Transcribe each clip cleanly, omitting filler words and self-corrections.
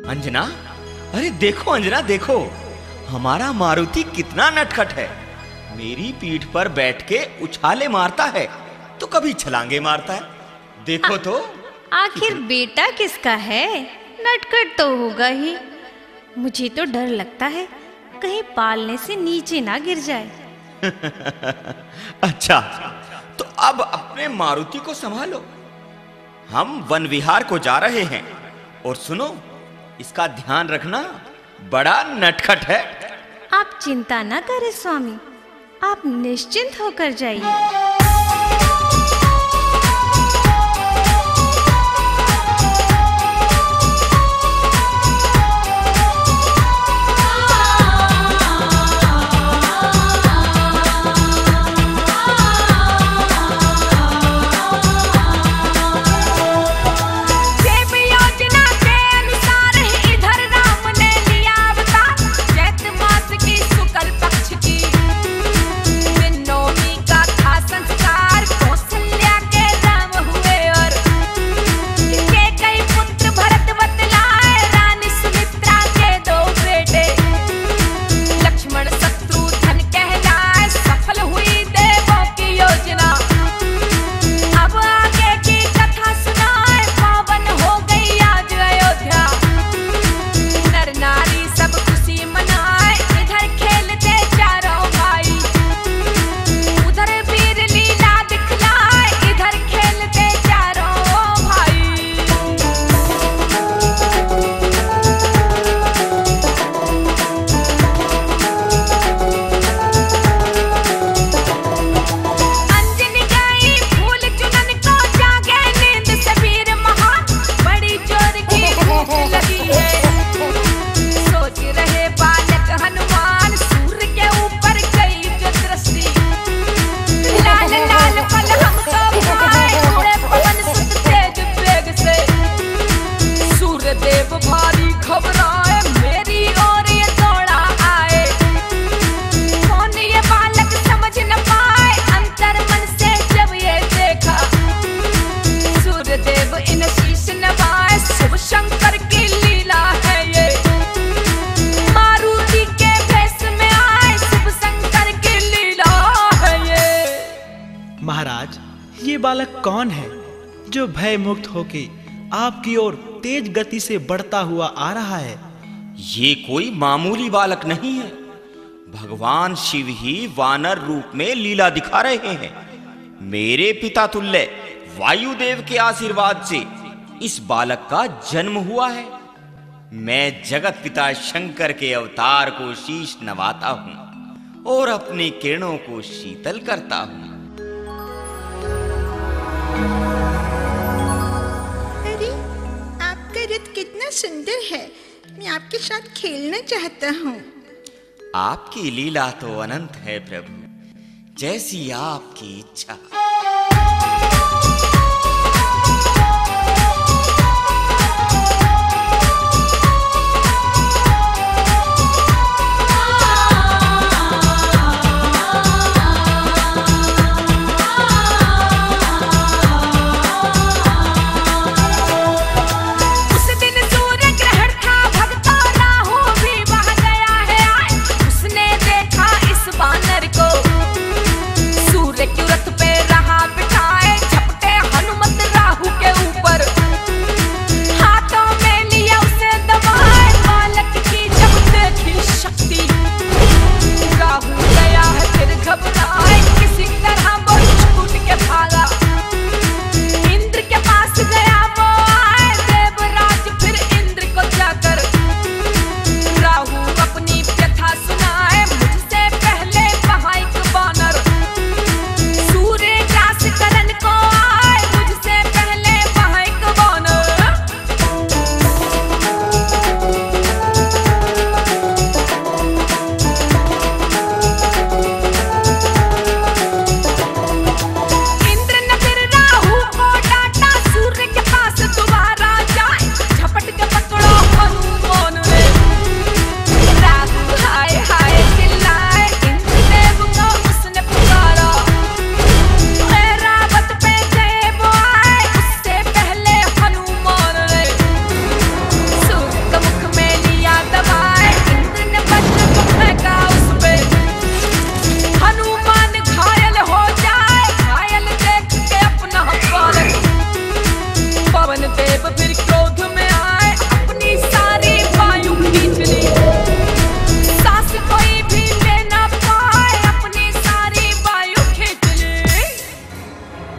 अंजना, अरे देखो अंजना देखो, हमारा मारुति कितना नटखट है। मेरी पीठ पर बैठ के उछाले मारता है तो कभी छलांगे मारता है। देखो तो आखिर बेटा किसका है? नटखट तो होगा ही। मुझे तो डर लगता है कहीं पालने से नीचे ना गिर जाए। अच्छा, तो अब अपने मारुति को संभालो। हम वन विहार को जा रहे हैं और सुनो, इसका ध्यान रखना, बड़ा नटखट है। आप चिंता न करें स्वामी, आप निश्चिंत होकर जाइए। महाराज, ये बालक कौन है जो भय मुक्त होके आपकी ओर तेज गति से बढ़ता हुआ आ रहा है? ये कोई मामूली बालक नहीं है। भगवान शिव ही वानर रूप में लीला दिखा रहे हैं। मेरे पिता तुल्य वायुदेव के आशीर्वाद से इस बालक का जन्म हुआ है। मैं जगत पिता शंकर के अवतार को शीश नवाता हूं और अपनी किरणों को शीतल करता हूं। अरे, आपका रथ कितना सुंदर है। मैं आपके साथ खेलना चाहता हूँ। आपकी लीला तो अनंत है प्रभु, जैसी आपकी इच्छा। सूर्य के रथ पे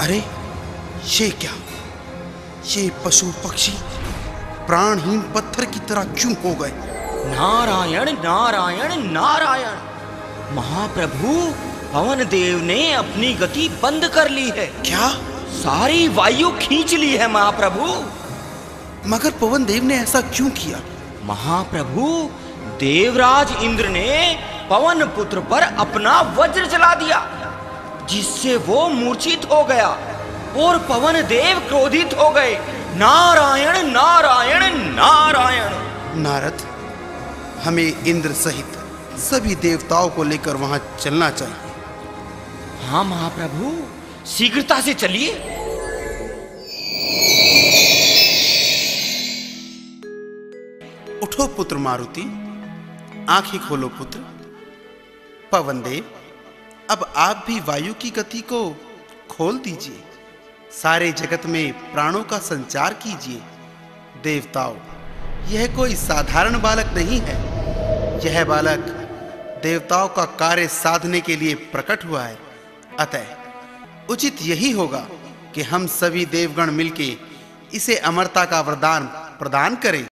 अरे ये क्या, ये पशु पक्षी प्राणहीन पत्थर की तरह क्यों हो गए? नारायण नारायण नारायण। महाप्रभु, पवन देव ने अपनी गति बंद कर ली है। क्या? सारी वायु खींच ली है महाप्रभु। मगर पवन देव ने ऐसा क्यों किया? महाप्रभु, देवराज इंद्र ने पवन पुत्र पर अपना वज्र चला दिया, जिससे वो मूर्छित हो गया और पवन देव क्रोधित हो गए। नारायण नारायण नारायण। नारद, हमें इंद्र सहित सभी देवताओं को लेकर वहां चलना चाहिए। हाँ महाप्रभु, शीघ्रता से चलिए। उठो पुत्र मारुति, आंखें खोलो पुत्र। पवन देव, अब आप भी वायु की गति को खोल दीजिए, सारे जगत में प्राणों का संचार कीजिए। देवताओं, यह कोई साधारण बालक नहीं है। यह बालक देवताओं का कार्य साधने के लिए प्रकट हुआ है। अतः उचित यही होगा कि हम सभी देवगण मिलके इसे अमरता का वरदान प्रदान करें।